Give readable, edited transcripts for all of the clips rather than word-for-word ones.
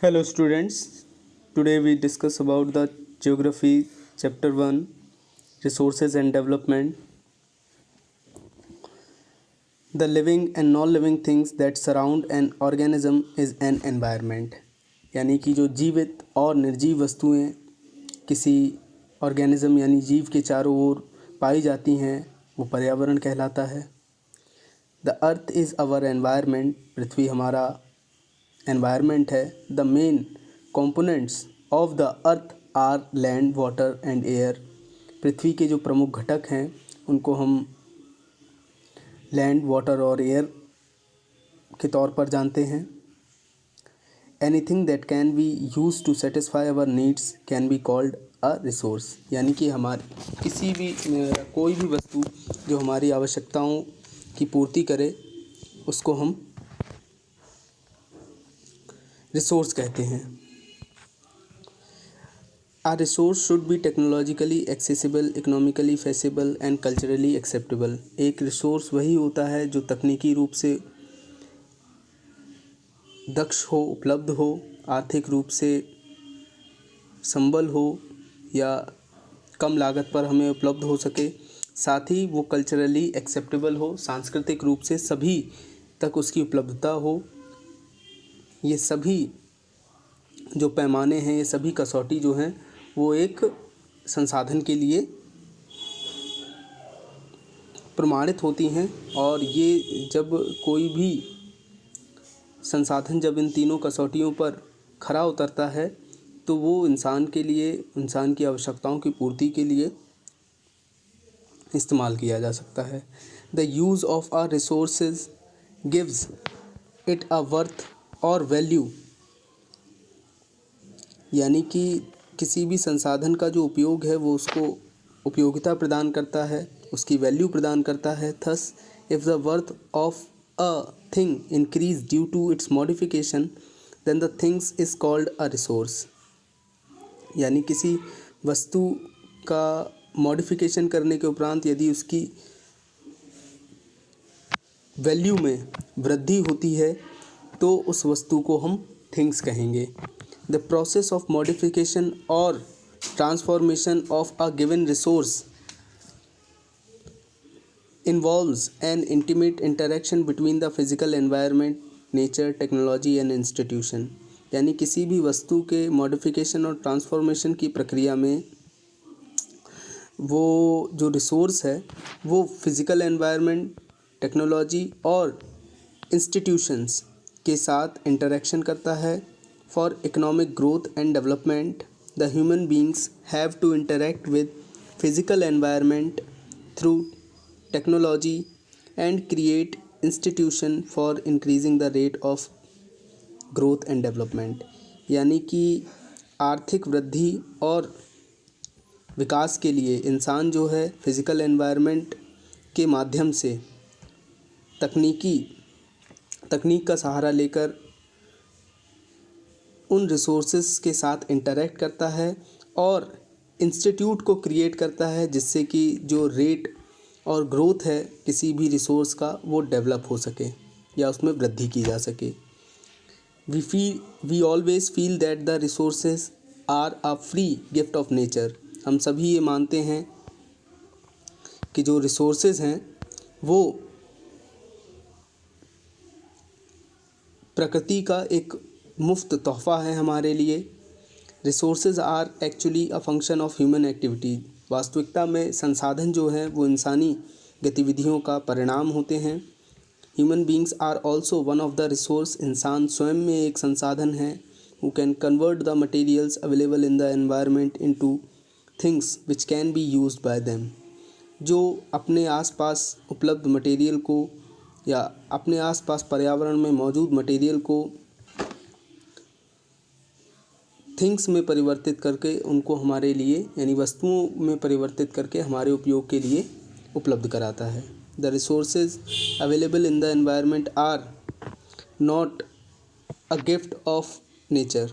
Hello students, today we discuss about the geography chapter 1 resources and development. The living and non-living things that surround an organism is an environment. यानी कि जो जीवित और निर्जीव वस्तुएं किसी ऑर्गेनिज्म यानी जीव के चारों ओर पाई जाती हैं वो पर्यावरण कहलाता है. The earth is our environment, पृथ्वी हमारा एनवायरनमेंट है. The main components of the earth are land, water and air. पृथ्वी के जो प्रमुख घटक हैं उनको हम लैंड, वाटर और एयर के तौर पर जानते हैं. Anything that can be use to satisfy our needs can be called a resource. यानी कि हमारी किसी भी कोई भी वस्तु जो हमारी आवश्यकताओं की पूर्ति करे उसको हम रिसोर्स कहते हैं. A resource should be technologically accessible, economically feasible and culturally acceptable. एक रिसोर्स वही होता है जो तकनीकी रूप से दक्ष हो, उपलब्ध हो, आर्थिक रूप से संबल हो या कम लागत पर हमें उपलब्ध हो सके, साथ ही वो कल्चरली एक्सेप्टेबल हो, सांस्कृतिक रूप से सभी तक उसकी उपलब्धता हो. ये सभी जो पैमाने हैं, ये सभी कसौटी जो हैं वो एक संसाधन के लिए प्रमाणित होती हैं. और ये जब कोई भी संसाधन जब इन तीनों कसौटियों पर खरा उतरता है तो वो इंसान के लिए, इंसान की आवश्यकताओं की पूर्ति के लिए इस्तेमाल किया जा सकता है. The use of our resources gives it a worth और वैल्यू. यानी कि किसी भी संसाधन का जो उपयोग है वो उसको उपयोगिता प्रदान करता है, उसकी वैल्यू प्रदान करता है. Thus if the worth of a thing increase due to its modification then the things is called a resource. यानी किसी वस्तु का मॉडिफिकेशन करने के उपरांत यदि उसकी वैल्यू में वृद्धि होती है तो उस वस्तु को हम थिंग्स कहेंगे. द प्रोसेस ऑफ मॉडिफिकेशन और transformation of a given resource involves an intimate interaction between the physical environment, nature, technology and institution. यानी किसी भी वस्तु के मॉडिफिकेशन और ट्रांसफॉर्मेशन की प्रक्रिया में वो जो रिसोर्स है वो फिज़िकल एनवायरनमेंट, टेक्नोलॉजी और इंस्टीट्यूशंस के साथ इंटरेक्शन करता है. For economic growth and development the human beings have to interact with physical environment through technology and create institution for increasing the rate of growth and development. यानी कि आर्थिक वृद्धि और विकास के लिए इंसान जो है फिज़िकल एनवायरनमेंट के माध्यम से तकनीक का सहारा लेकर उन रिसोर्सेज के साथ इंटरेक्ट करता है और इंस्टीट्यूट को क्रिएट करता है जिससे कि जो रेट और ग्रोथ है किसी भी रिसोर्स का वो डेवलप हो सके या उसमें वृद्धि की जा सके. We always feel that the resources are a free gift of nature. हम सभी ये मानते हैं कि जो रिसोर्सेज हैं वो प्रकृति का एक मुफ्त तोहफ़ा है हमारे लिए. Resources are actually a function of human activity. वास्तविकता में संसाधन जो हैं वो इंसानी गतिविधियों का परिणाम होते हैं. Human beings are also one of the resource. इंसान स्वयं में एक संसाधन है. Who can convert the materials available in the environment into things which can be used by them. जो अपने आसपास उपलब्ध मटेरियल को या अपने आसपास पर्यावरण में मौजूद मटेरियल को थिंग्स में परिवर्तित करके उनको हमारे लिए यानी वस्तुओं में परिवर्तित करके हमारे उपयोग के लिए उपलब्ध कराता है. The resources available in the environment are not a gift of nature.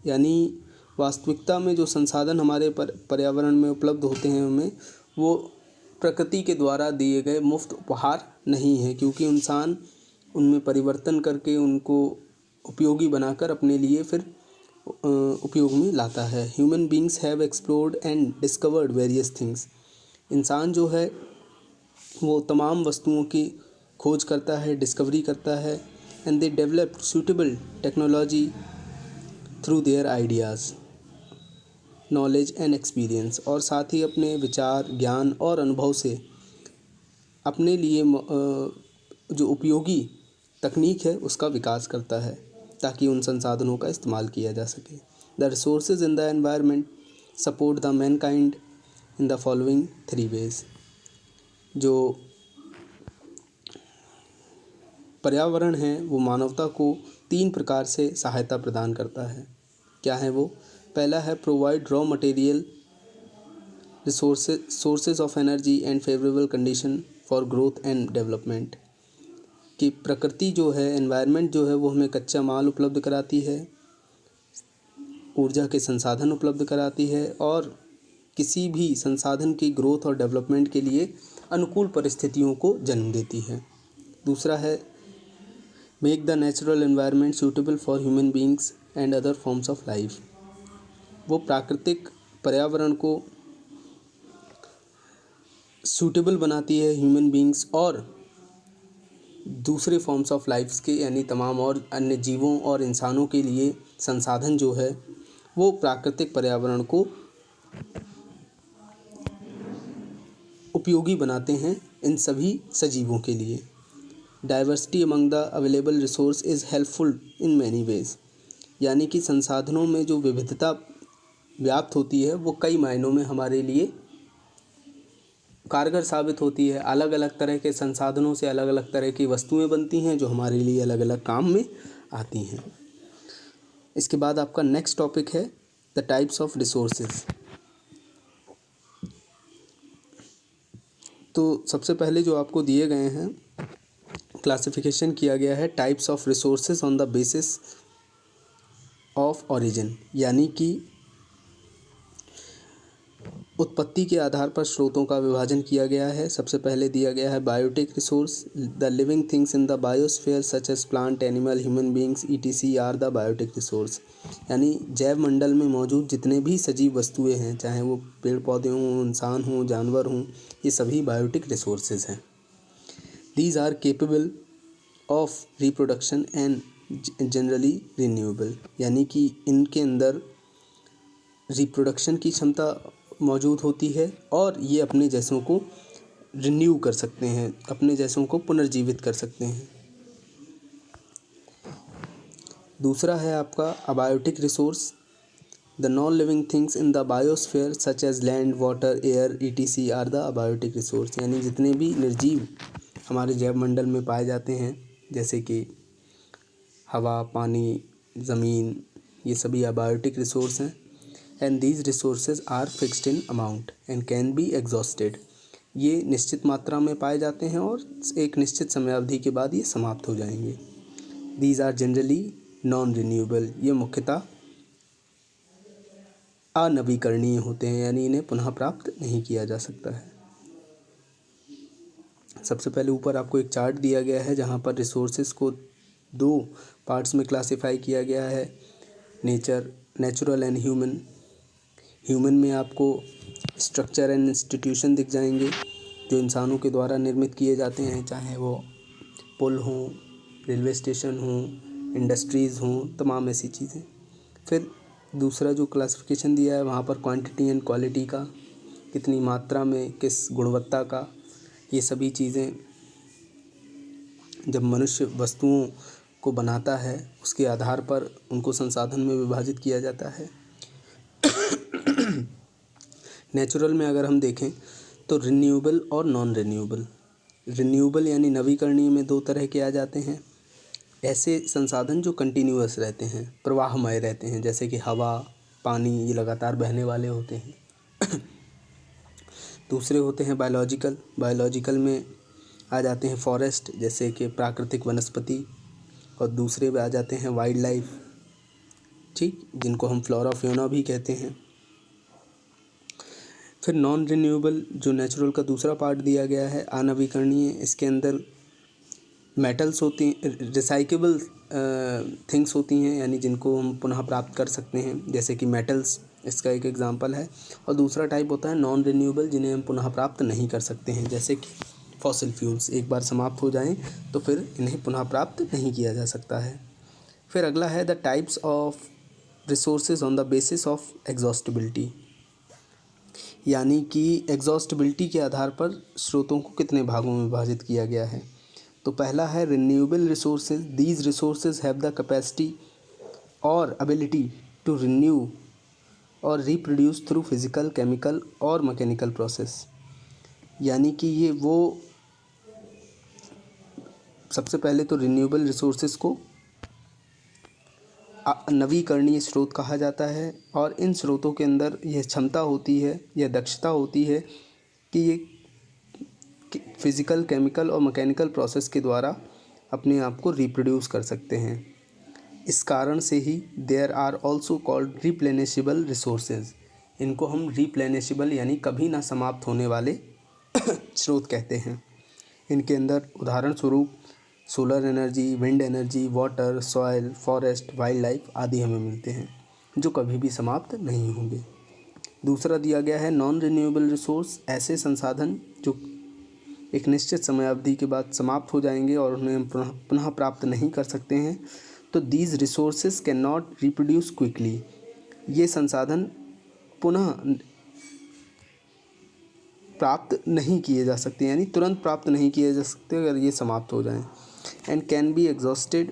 यानी वास्तविकता में जो संसाधन हमारे पर्यावरण में उपलब्ध होते हैं हमें वो प्रकृति के द्वारा दिए गए मुफ्त उपहार नहीं है, क्योंकि इंसान उनमें परिवर्तन करके उनको उपयोगी बनाकर अपने लिए फिर उपयोग में लाता है। Human beings have explored and discovered various things. इंसान जो है वो तमाम वस्तुओं की खोज करता है, डिस्कवरी करता है। And they develop suitable technology through their ideas, knowledge and experience, और साथ ही अपने विचार, ज्ञान और अनुभव से अपने लिए जो उपयोगी तकनीक है उसका विकास करता है ताकि उन संसाधनों का इस्तेमाल किया जा सके। The resources in the environment support the mankind in the following 3 ways. जो पर्यावरण है वो मानवता को 3 प्रकार से सहायता प्रदान करता है। क्या है वो? पहला है provide raw material sources of energy and favourable condition for growth and development. कि प्रकृति जो है, एनवायरनमेंट जो है वो हमें कच्चा माल उपलब्ध कराती है, ऊर्जा के संसाधन उपलब्ध कराती है और किसी भी संसाधन की ग्रोथ और डेवलपमेंट के लिए अनुकूल परिस्थितियों को जन्म देती है। दूसरा है make the natural environment suitable for human beings and other forms of life. वो प्राकृतिक पर्यावरण को सूटेबल बनाती है ह्यूमन बींग्स और दूसरे फॉर्म्स ऑफ लाइफ्स के, यानी तमाम और अन्य जीवों और इंसानों के लिए संसाधन जो है वो प्राकृतिक पर्यावरण को उपयोगी बनाते हैं इन सभी सजीवों के लिए। Diversity among the available resource is helpful in many ways. यानी कि संसाधनों में जो विविधता व्याप्त होती है वो कई मायनों में हमारे लिए कारगर साबित होती है। अलग अलग तरह के संसाधनों से अलग अलग तरह की वस्तुएं बनती हैं जो हमारे लिए अलग अलग काम में आती हैं। इसके बाद आपका नेक्स्ट टॉपिक है द टाइप्स ऑफ रिसोर्सेज। तो सबसे पहले जो आपको दिए गए हैं, क्लासिफिकेशन किया गया है types of resources on the basis of origin, यानी कि उत्पत्ति के आधार पर स्रोतों का विभाजन किया गया है। सबसे पहले दिया गया है biotic resource. The living things in the biosphere such as plant, animal, human beings ETC are the biotic resource. यानी जैव मंडल में मौजूद जितने भी सजीव वस्तुएं हैं, चाहे वो पेड़ पौधे हों, इंसान हों, जानवर हों, ये सभी बायोटिक रिसोर्सेज हैं। These are capable of reproduction and generally renewable. यानी कि इनके अंदर रिप्रोडक्शन की क्षमता मौजूद होती है और ये अपने जैसों को रिन्यू कर सकते हैं, अपने जैसों को पुनर्जीवित कर सकते हैं। दूसरा है आपका abiotic resource. The non living things in the biosphere such as land, water, air ETC are the abiotic resource. यानी जितने भी निर्जीव हमारे जैव मंडल में पाए जाते हैं, जैसे कि हवा, पानी, ज़मीन, ये सभी अबायोटिक रिसोर्स हैं। And these resources are fixed in amount and can be exhausted. ये निश्चित मात्रा में पाए जाते हैं और एक निश्चित समय अवधि के बाद ये समाप्त हो जाएंगे। These are generally non renewable. ये मुख्यतः अनवीकरणीय होते हैं, यानी इन्हें पुनः प्राप्त नहीं किया जा सकता है। सबसे पहले ऊपर आपको एक चार्ट दिया गया है जहाँ पर रिसोर्सेज को 2 पार्ट्स में क्लासिफाई किया गया है, नेचुरल एंड ह्यूमन। ह्यूमन में आपको स्ट्रक्चर एंड इंस्टीट्यूशन दिख जाएंगे जो इंसानों के द्वारा निर्मित किए जाते हैं, चाहे वो पुल हों, रेलवे स्टेशन हों, इंडस्ट्रीज़ हों, तमाम ऐसी चीज़ें। फिर दूसरा जो क्लासिफिकेशन दिया है वहाँ पर क्वांटिटी एंड क्वालिटी का, कितनी मात्रा में, किस गुणवत्ता का, ये सभी चीज़ें जब मनुष्य वस्तुओं को बनाता है उसके आधार पर उनको संसाधन में विभाजित किया जाता है। नेचुरल में अगर हम देखें तो रिन्यूएबल और नॉन रिन्यूएबल। रिन्यूएबल यानी नवीकरणीय में 2 तरह के आ जाते हैं। ऐसे संसाधन जो कंटिन्यूअस रहते हैं, प्रवाहमय रहते हैं, जैसे कि हवा, पानी, ये लगातार बहने वाले होते हैं। दूसरे होते हैं बायोलॉजिकल में आ जाते हैं फॉरेस्ट, जैसे कि प्राकृतिक वनस्पति, और दूसरे में आ जाते हैं वाइल्ड लाइफ, ठीक, जिनको हम फ्लोरा फ्योना भी कहते हैं। फिर नॉन रिन्यूएबल जो नेचुरल का दूसरा पार्ट दिया गया है, अनवीकरणीय, इसके अंदर मेटल्स होते हैं, रिसाइकेबल थिंग्स होती हैं, यानी जिनको हम पुनः प्राप्त कर सकते हैं, जैसे कि मेटल्स इसका एक एग्जांपल है। और दूसरा टाइप होता है नॉन रिन्यूएबल, जिन्हें हम पुनः प्राप्त नहीं कर सकते हैं, जैसे कि फॉसिल फ्यूल्स एक बार समाप्त हो जाएं तो फिर इन्हें पुनः प्राप्त नहीं किया जा सकता है। फिर अगला है the types of resources on the basis of exhaustibility, यानी कि एग्जॉस्टिबिलिटी के आधार पर स्रोतों को कितने भागों में विभाजित किया गया है। तो पहला है renewable resources, these resources have the capacity और एबिलिटी टू रिन्यू और रिप्रोड्यूस थ्रू फिजिकल, केमिकल और मैकेनिकल प्रोसेस, यानी कि ये वो सबसे पहले तो रिन्यूएबल रिसोर्सेज को नवीकरणीय स्रोत कहा जाता है, और इन स्रोतों के अंदर यह क्षमता होती है, यह दक्षता होती है कि ये फिज़िकल, केमिकल और मैकेनिकल प्रोसेस के द्वारा अपने आप को रिप्रोड्यूस कर सकते हैं। इस कारण से ही there are also called replenishable resources, इनको हम रिप्लेनिशेबल यानी कभी ना समाप्त होने वाले स्रोत कहते हैं। इनके अंदर उदाहरण स्वरूप solar energy, wind energy, water, soil, forest, wild life आदि हमें मिलते हैं, जो कभी भी समाप्त नहीं होंगे। दूसरा दिया गया है नॉन रिन्यूएबल रिसोर्स, ऐसे संसाधन जो एक निश्चित समय अवधि के बाद समाप्त हो जाएंगे और उन्हें हम पुनः प्राप्त नहीं कर सकते हैं। तो these resources can not reproduce quickly, ये संसाधन पुनः प्राप्त नहीं किए जा सकते, यानी तुरंत प्राप्त नहीं किए जा सकते अगर ये समाप्त हो जाएं। एंड कैन बी एग्जॉस्टेड,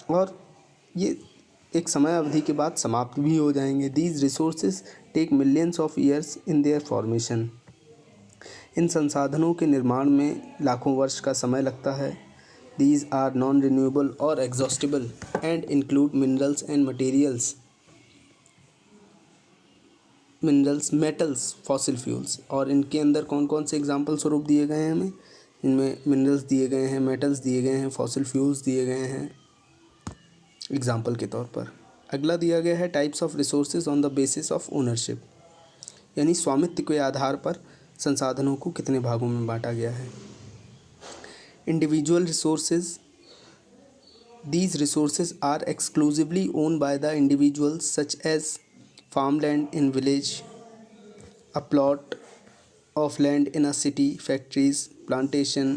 और ये एक समय अवधि के बाद समाप्त भी हो जाएंगे। These resources take millions of years in their formation, इन संसाधनों के निर्माण में लाखों वर्ष का समय लगता है। दीज आर नॉन रिन्यूएबल और exhaustible and include minerals and materials, minerals, metals, fossil fuels. और इनके अंदर कौन कौन से एग्जाम्पल स्वरूप दिए गए हैं हमें, इनमें मिनरल्स दिए गए हैं, मेटल्स दिए गए हैं, फॉसिल फ्यूल्स दिए गए हैं एग्जाम्पल के तौर पर। अगला दिया गया है types of resources on the basis of ownership, यानी स्वामित्व के आधार पर संसाधनों को कितने भागों में बांटा गया है। Individual resources, these resources are exclusively owned by the individuals, such as farmland in village, a plot of land in a city, factories, plantation,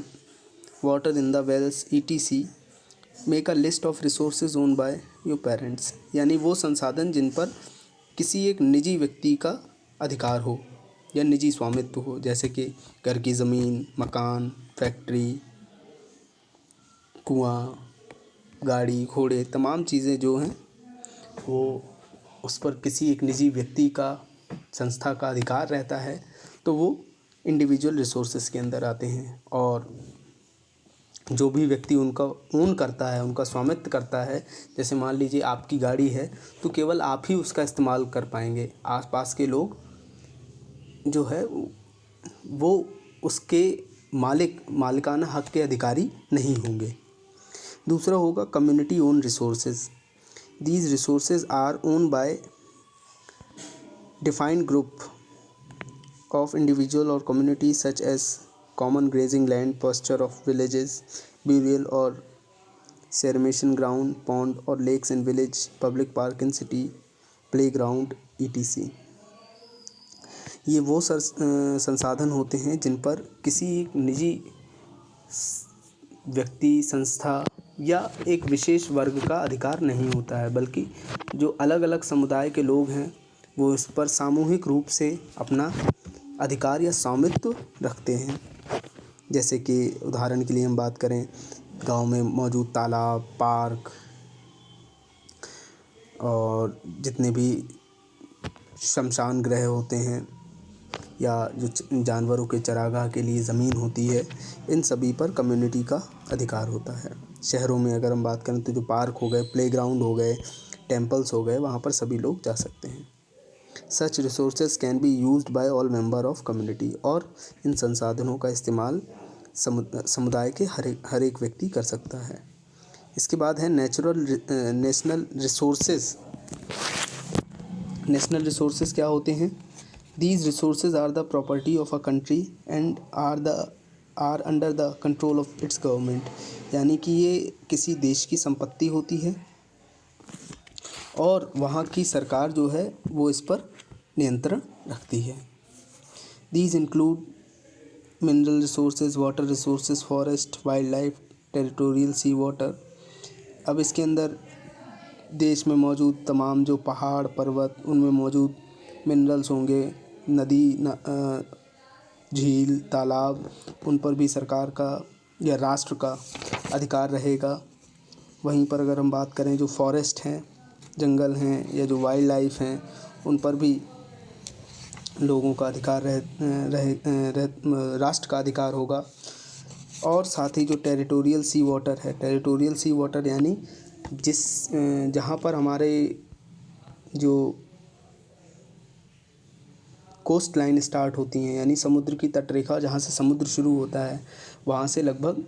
water in the wells, etc. Make a list of resources owned by your parents, यानी वो संसाधन जिन पर किसी एक निजी व्यक्ति का अधिकार हो या निजी स्वामित्व हो, जैसे कि घर की ज़मीन, मकान, फैक्ट्री, कुआं, गाड़ी, घोड़े, तमाम चीज़ें जो हैं वो उस पर किसी एक निजी व्यक्ति का, संस्था का अधिकार रहता है, तो वो इंडिविजुअल रिसोर्सेज के अंदर आते हैं। और जो भी व्यक्ति उनका ओन करता है, उनका स्वामित्व करता है, जैसे मान लीजिए आपकी गाड़ी है तो केवल आप ही उसका इस्तेमाल कर पाएंगे, आसपास के लोग जो है वो उसके मालिकाना हक के अधिकारी नहीं होंगे। दूसरा होगा community owned resources, these resources are owned by defined group of individual और community, such as common grazing land, pasture of villages, burial और सेरेमेशन ग्राउंड, पॉन्ड और lakes in village, public park in city, playground, etc. ये वो संसाधन होते हैं जिन पर किसी एक निजी व्यक्ति, संस्था या एक विशेष वर्ग का अधिकार नहीं होता है, बल्कि जो अलग अलग समुदाय के लोग हैं वो इस पर सामूहिक रूप से अपना अधिकार या स्वामित्व रखते हैं। जैसे कि उदाहरण के लिए हम बात करें, गांव में मौजूद तालाब, पार्क और जितने भी शमशान गृह होते हैं या जो जानवरों के चरागाह के लिए ज़मीन होती है, इन सभी पर कम्युनिटी का अधिकार होता है। शहरों में अगर हम बात करें तो जो पार्क हो गए, प्लेग्राउंड हो गए, टेम्पल्स हो गए, वहाँ पर सभी लोग जा सकते हैं। Such resources can be used by all member of community, और इन संसाधनों का इस्तेमाल समुदाय के हर एक व्यक्ति कर सकता है। इसके बाद है नेशनल रिसोर्सेज। नेशनल रिसोर्सेज क्या होते हैं? These resources are the property of a country and are are under the control of its government, यानी कि ये किसी देश की संपत्ति होती है और वहाँ की सरकार जो है वो इस पर नियंत्रण रखती है। These include mineral resources, water resources, forest, wild life, territorial C water. अब इसके अंदर देश में मौजूद तमाम जो पहाड़ पर्वत उनमें मौजूद मिनरल्स होंगे, नदी झील तालाब, उन पर भी सरकार का या राष्ट्र का अधिकार रहेगा। वहीं पर अगर हम बात करें जो फॉरेस्ट हैं, जंगल हैं, या जो वाइल्ड लाइफ हैं, उन पर भी लोगों का अधिकार राष्ट्र का अधिकार होगा। और साथ ही जो टेरिटोरियल सी वाटर है, टेरिटोरियल सी वाटर यानी जहाँ पर हमारे जो कोस्ट लाइन स्टार्ट होती हैं, यानी समुद्र की तटरेखा जहाँ से समुद्र शुरू होता है, वहाँ से लगभग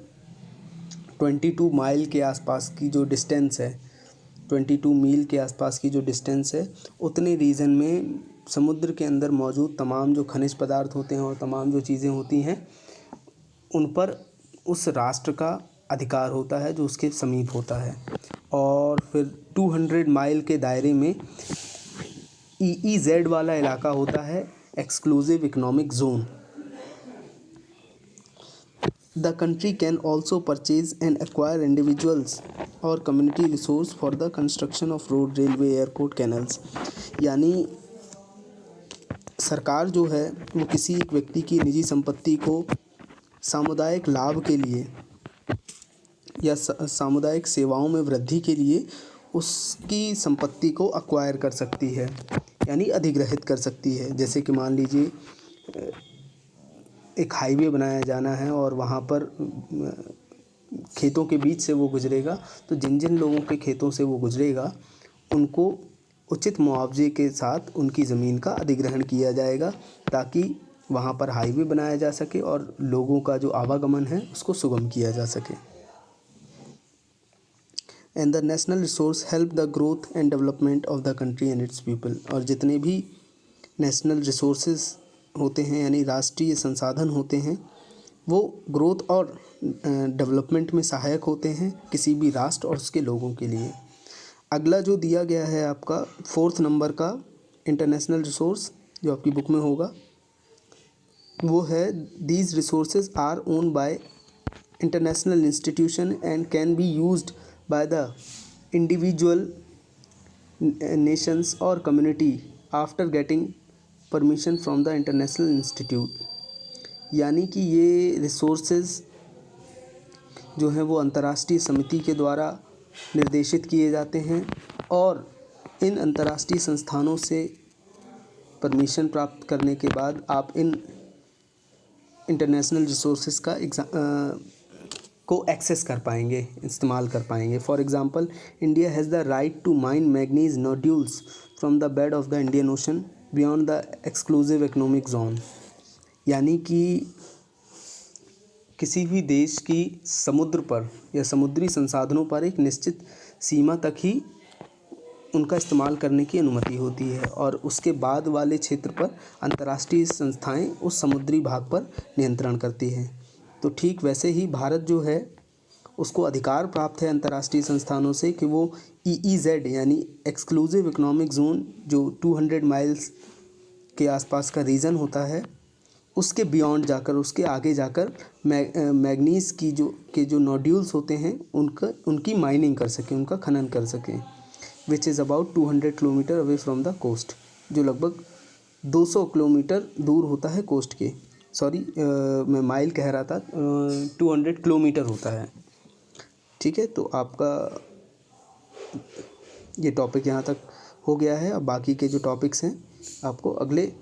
22 माइल के आसपास की जो डिस्टेंस है, 22 मील के आसपास की जो डिस्टेंस है, उतने रीजन में समुद्र के अंदर मौजूद तमाम जो खनिज पदार्थ होते हैं और तमाम जो चीज़ें होती हैं, उन पर उस राष्ट्र का अधिकार होता है जो उसके समीप होता है। और फिर 200 माइल के दायरे में EEZ वाला इलाका होता है, exclusive economic zone. The country can also purchase and acquire individuals or community resource for the construction of road, railway, airport, canals। यानी सरकार जो है वो किसी एक व्यक्ति की निजी संपत्ति को सामुदायिक लाभ के लिए या सामुदायिक सेवाओं में वृद्धि के लिए उसकी संपत्ति को अक्वायर कर सकती है, यानी अधिग्रहित कर सकती है। जैसे कि मान लीजिए एक हाईवे बनाया जाना है और वहाँ पर खेतों के बीच से वो गुजरेगा, तो जिन जिन लोगों के खेतों से वो गुजरेगा उनको उचित मुआवजे के साथ उनकी ज़मीन का अधिग्रहण किया जाएगा, ताकि वहाँ पर हाईवे बनाया जा सके और लोगों का जो आवागमन है उसको सुगम किया जा सके। And the national resource help the growth and development of the country and it's people. और जितने भी नेशनल रिसोर्सेज होते हैं यानी राष्ट्रीय संसाधन होते हैं, वो ग्रोथ और डेवलपमेंट में सहायक होते हैं किसी भी राष्ट्र और उसके लोगों के लिए। अगला जो दिया गया है आपका 4th नंबर का इंटरनेशनल रिसोर्स जो आपकी बुक में होगा, वो है these resources are owned by international institution and can be used by the individual nations और community after getting permission from the international institute. यानी कि ये रिसोर्सेज जो हैं वो अंतर्राष्ट्रीय समिति के द्वारा निर्देशित किए जाते हैं और इन अंतर्राष्ट्रीय संस्थानों से परमिशन प्राप्त करने के बाद आप इन इंटरनेशनल रिसोर्सेज को एक्सेस कर पाएंगे, इस्तेमाल कर पाएंगे। For example, India has the right to mine manganese nodules from the bed of the Indian Ocean beyond the exclusive economic zone. यानी कि किसी भी देश की समुद्र पर या समुद्री संसाधनों पर एक निश्चित सीमा तक ही उनका इस्तेमाल करने की अनुमति होती है और उसके बाद वाले क्षेत्र पर अंतर्राष्ट्रीय संस्थाएं उस समुद्री भाग पर नियंत्रण करती हैं। तो ठीक वैसे ही भारत जो है उसको अधिकार प्राप्त है अंतर्राष्ट्रीय संस्थानों से कि वो EEZ यानी एक्सक्लूसिव इकोनॉमिक जोन जो 200 माइल्स के आसपास का रीजन होता है, उसके बियॉन्ड जाकर, उसके आगे जाकर मैग्नीज की जो नोड्यूल्स होते हैं उनकी माइनिंग कर सकें, उनका खनन कर सकें, which is about 200 kilometre away from the coast, जो लगभग 200 किलोमीटर दूर होता है कोस्ट के। सॉरी, मैं माइल कह रहा था, 200 किलोमीटर होता है। ठीक है, तो आपका ये टॉपिक यहाँ तक हो गया है। अब बाकी के जो टॉपिक्स हैं आपको अगले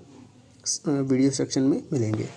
वीडियो सेक्शन में मिलेंगे।